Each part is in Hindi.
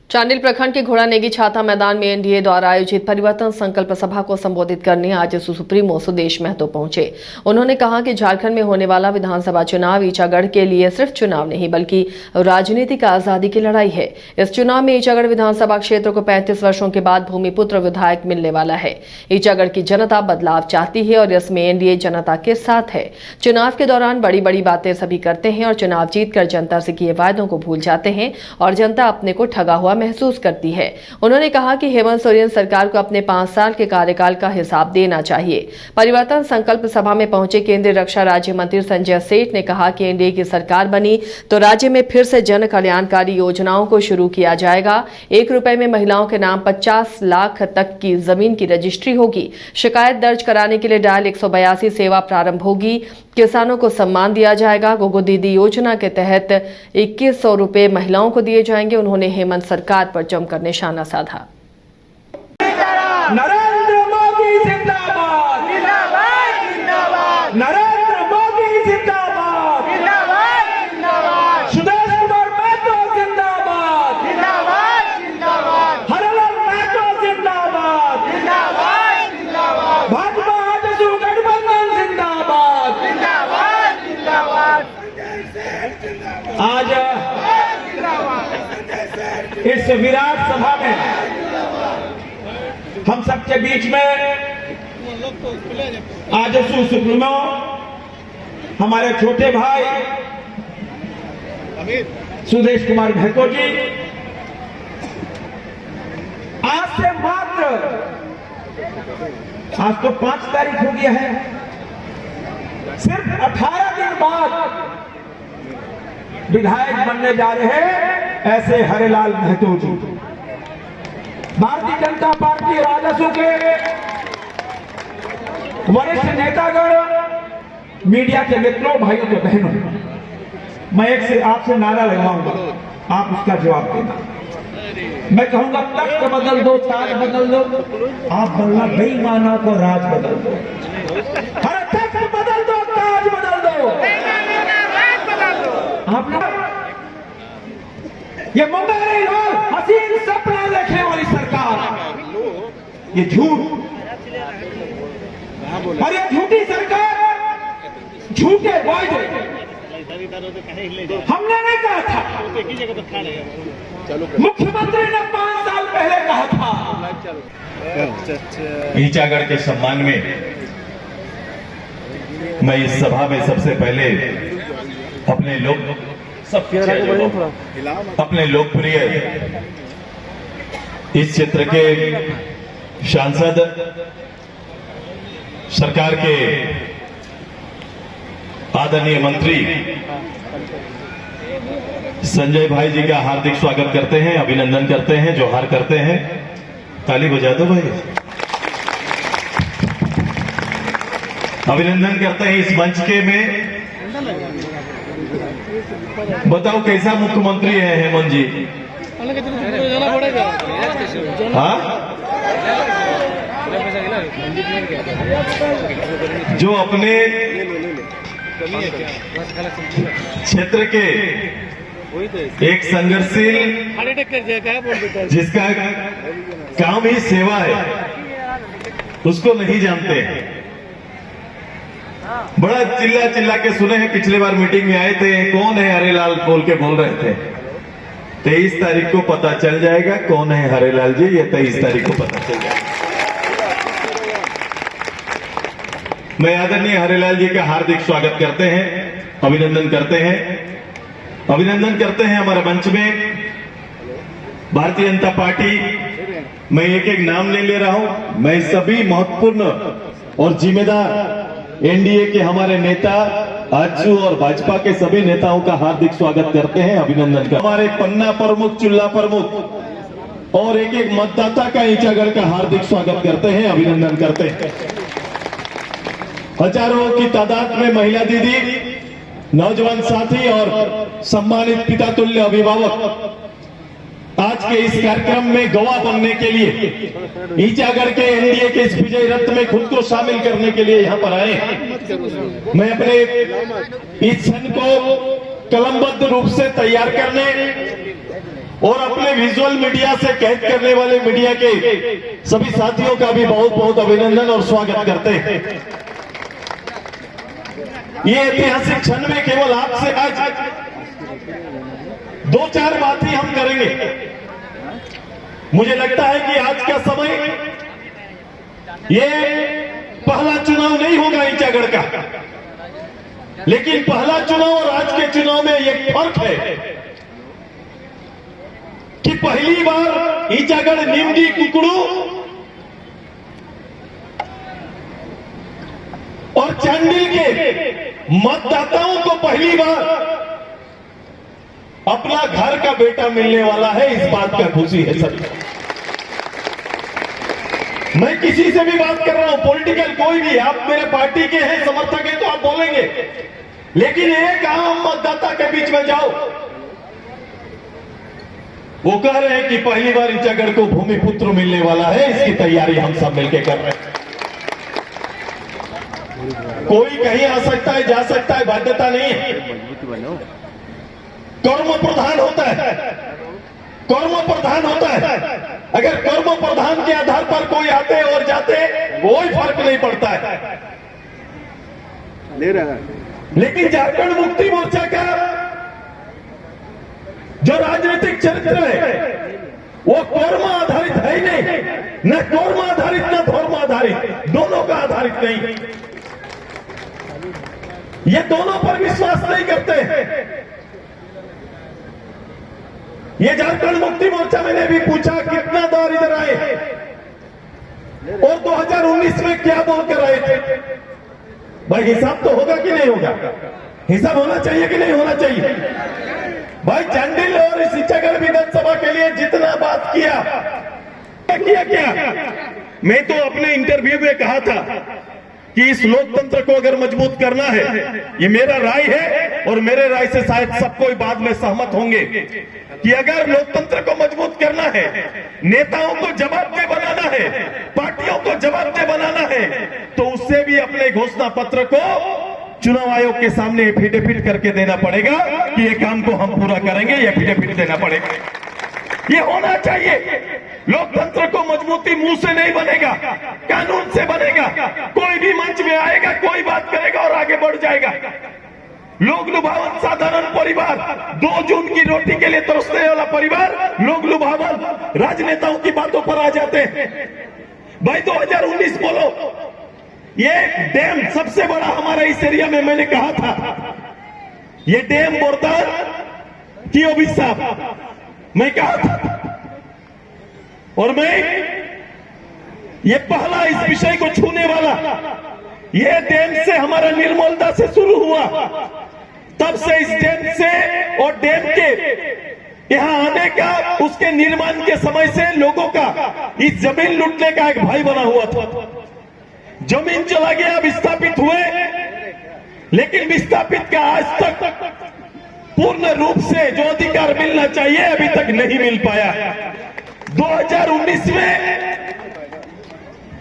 चांडिल प्रखंड के घोड़ानेगी छाता मैदान में एनडीए द्वारा आयोजित परिवर्तन संकल्प सभा को संबोधित करने आज सुप्रीमो सुदेश महतो पहुंचे। उन्होंने कहा कि झारखंड में होने वाला विधानसभा चुनाव ईचागढ़ के लिए सिर्फ चुनाव नहीं बल्कि राजनीतिक आजादी की लड़ाई है। इस चुनाव में ईचागढ़ विधानसभा क्षेत्र को 35 वर्षों के बाद भूमिपुत्र विधायक मिलने वाला है। ईचागढ़ की जनता बदलाव चाहती है और इसमें एनडीए जनता के साथ है। चुनाव के दौरान बड़ी बड़ी बातें सभी करते हैं और चुनाव जीतकर जनता से किए वायदों को भूल जाते हैं और जनता अपने को ठगा हुआ महसूस करती है। उन्होंने कहा कि हेमंत सोरेन सरकार को अपने 5 साल के कार्यकाल का हिसाब देना चाहिए। परिवर्तन संकल्प सभा में पहुंचे केंद्रीय रक्षा राज्य मंत्री संजय सेठ ने कहा कि एनडीए की सरकार बनी तो राज्य में फिर से जन कल्याणकारी योजनाओं को शुरू किया जाएगा। 1 रुपए में महिलाओं के नाम 50 लाख तक की जमीन की रजिस्ट्री होगी। शिकायत दर्ज कराने के लिए डायल 182 सेवा प्रारंभ होगी। किसानों को सम्मान दिया जाएगा। गोगो दीदी योजना के तहत 2100 रुपए महिलाओं को दिए जाएंगे। उन्होंने हेमंत सरकार पर जमकर निशाना साधा। नरेंद्र मोदी जिंदाबाद, जिंदाबाद, जिंदाबाद। नरेंद्र मोदी जिंदाबाद, जिंदाबाद, जिंदाबाद। सुदेश कुमार महतो जिंदाबाद, जिंदाबाद, जिंदाबाद। हरलाल महतो जिंदाबाद, जिंदाबाद, जिंदाबाद। भाजपा आजसू गठबंधन जिंदाबाद, जिंदाबाद, जिंदाबाद। आज इस विराट सभा में हम सबके बीच में आजसू सुप्रीमो हमारे छोटे भाई सुदेश कुमार महतो जी आज से मात्र आज तो 5 तारीख हो गया है, सिर्फ 18 दिन बाद विधायक बनने जा रहे हैं ऐसे हरेलाल महतो जी। भारतीय जनता पार्टी राजसू के वरिष्ठ नेतागण, मीडिया के मित्रों, भाइयों के बहनों, मैं एक से आपसे नारा लगवाऊंगा, आप उसका जवाब देना। मैं कहूंगा तख्त बदल दो, ताज बदल दो, आप बोलना बेईमानों को राज बदल दो। अरे तख्त बदल दो, ताज बदल दो, आप लोग ये मुंगारी लाल हसीन सपना देखने वाली सरकार, ये झूठ और ये झूठी सरकार, झूठे वायदे हमने नहीं कहा था। मुख्यमंत्री ने 5 साल पहले कहा था। ईचागढ़ के सम्मान में मैं इस सभा में सबसे पहले अपने लोकप्रिय इस क्षेत्र के सांसद, सरकार के आदरणीय मंत्री संजय भाई जी का हार्दिक स्वागत करते हैं, अभिनंदन करते हैं, जोहार करते हैं। ताली बजा दो भाई। अभिनंदन करते हैं इस मंच के में। बताओ कैसा मुख्यमंत्री है हेमंत जी? हाँ, जो अपने क्षेत्र के एक संघर्षशील, जिसका काम ही सेवा है, उसको नहीं जानते हैं। बड़ा चिल्ला चिल्ला के सुने हैं, पिछले बार मीटिंग में आए थे, कौन है हरेलाल बोल के बोल रहे थे। 23 तारीख को पता चल जाएगा कौन है हरेलाल जी, ये 23 तारीख को पता चल जाएगा। मैं आदरणीय हरेलाल जी का हार्दिक स्वागत करते हैं, अभिनंदन करते हैं। अभिनंदन करते हैं हमारे मंच में भारतीय जनता पार्टी। मैं एक एक नाम ले रहा हूं। मैं सभी महत्वपूर्ण और जिम्मेदार एनडीए के हमारे नेता आजसू और भाजपा के सभी नेताओं का हार्दिक स्वागत करते हैं, अभिनंदन करते हैं। हमारे पन्ना प्रमुख, चुल्ला प्रमुख और एक एक मतदाता का ईचागढ़ का हार्दिक स्वागत करते हैं, अभिनंदन करते हैं। हजारों की तादाद में महिला दीदी, नौजवान साथी और सम्मानित पिता तुल्य अभिभावक आज के इस कार्यक्रम में गवाह बनने के लिए, ईचागढ़ के एनडीए के इस विजय रथ में खुद को शामिल करने के लिए यहां पर आए हैं। मैं अपने इस क्षण को कलमबद्ध रूप से तैयार करने और अपने विजुअल मीडिया से कैद करने वाले मीडिया के सभी साथियों का भी बहुत बहुत अभिनंदन और स्वागत करते हैं। ये ऐतिहासिक क्षण में केवल आपसे आज 2-4 बात ही हम करेंगे। मुझे लगता है कि आज का समय ये पहला चुनाव नहीं होगा ईचागढ़ का, लेकिन पहला चुनाव और आज के चुनाव में एक फर्क है कि पहली बार ईचागढ़ निमडी कुकड़ू और चांडिल के मतदाताओं को पहली बार अपना घर का बेटा मिलने वाला है। इस बात का खुशी है सभी। मैं किसी से भी बात कर रहा हूं, पॉलिटिकल कोई भी, आप मेरे पार्टी के हैं, समर्थक हैं तो आप बोलेंगे, लेकिन एक आम मतदाता के बीच में जाओ, वो कह रहे हैं कि पहली बार ईचागढ़ को भूमिपुत्र मिलने वाला है, इसकी तैयारी हम सब मिलकर कर रहे हैं। कोई कहीं आ सकता है, जा सकता है, बाध्यता नहीं है। कर्म प्रधान होता है, कर्म प्रधान होता है। अगर कर्म प्रधान के आधार पर कोई आते और जाते कोई फर्क नहीं पड़ता है। ले रहा है। लेकिन झारखंड मुक्ति मोर्चा का जो राजनीतिक चरित्र है वो कर्म आधारित है ही नहीं, न कर्म आधारित न धर्म आधारित, दोनों का आधारित नहीं। ये दोनों पर विश्वास नहीं करते। ये झारखंड मुक्ति मोर्चा मैंने भी पूछा कितना बार इधर आए और 2019 में क्या बोलकर आए थे। भाई हिसाब तो होगा कि नहीं होगा, हिसाब होना चाहिए कि नहीं होना चाहिए। भाई चांडिल और इस ईचागढ़ विधानसभा के लिए जितना बात किया क्या मैं तो अपने इंटरव्यू में कहा था कि इस लोकतंत्र को अगर मजबूत करना है, ये मेरा राय है और मेरे राय से शायद सब कोई बाद में सहमत होंगे कि अगर लोकतंत्र को मजबूत करना है, नेताओं को जवाबदेह बनाना है, पार्टियों को जवाबदेह बनाना है, तो उससे भी अपने घोषणा पत्र को चुनाव आयोग के सामने एफिडेविट करके देना पड़ेगा कि ये काम को हम पूरा करेंगे, ये एफिडेविट देना पड़ेगा। ये होना चाहिए। लोकतंत्र को मजबूती मुंह से नहीं बनेगा, कानून से बनेगा। कोई भी मंच में आएगा, कोई बात करेगा और आगे बढ़ जाएगा। लोग लुभावन साधारण परिवार, 2 जून की रोटी के लिए तरसने वाला परिवार, लोग लुभावन राजनेताओं की बातों पर आ जाते हैं। भाई 2019 बोलो, ये डैम सबसे बड़ा हमारा इस एरिया में, मैंने कहा था ये डैम बोरदार की अभिशाप, मैं कहा था। और मैं ये पहला इस विषय को छूने वाला, ये डैम से हमारा निर्मलता से शुरू हुआ, तब से इस डैम से और डैम के यहां आने का, उसके निर्माण के समय से लोगों का इस जमीन लूटने का एक भय बना हुआ था। जमीन चला गया, विस्थापित हुए, लेकिन विस्थापित का आज तक पूर्ण रूप से जो अधिकार मिलना चाहिए अभी तक नहीं मिल पाया। 2019 में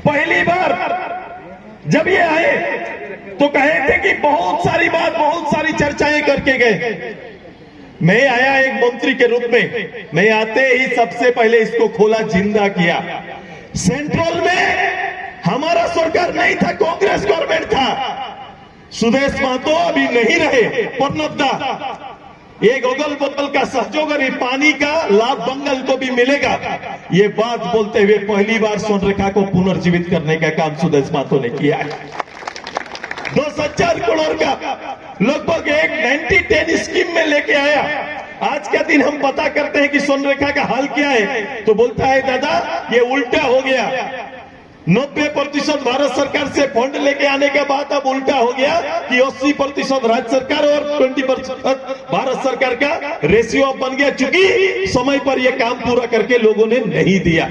पहली बार जब ये आए तो कहे थे कि बहुत सारी बात, बहुत सारी चर्चाएं करके गए। मैं आया एक मंत्री के रूप में, मैं आते ही सबसे पहले इसको खोला, जिंदा किया। सेंट्रल में हमारा सरकार नहीं था, कांग्रेस गवर्नमेंट था। सुदेश महतो अभी नहीं रहे, प्रणबदा, एक अगल बगल का सहयोग और पानी का लाभ बंगाल को भी मिलेगा, ये बात बोलते हुए पहली बार सोनरेखा को पुनर्जीवित करने का काम सुदेश महतो ने किया है। 2,000 करोड़ का लगभग एक 90-10 स्कीम में लेके आया। आज का दिन हम पता करते हैं कि सोनरेखा का हाल क्या है, तो बोलता है दादा ये उल्टा हो गया। 90% भारत सरकार से फंड लेके आने के बाद अब उल्टा हो गया कि 80% राज्य सरकार और 20% भारत सरकार का रेशियो बन गया, चूंकि समय पर यह काम पूरा करके लोगों ने नहीं दिया।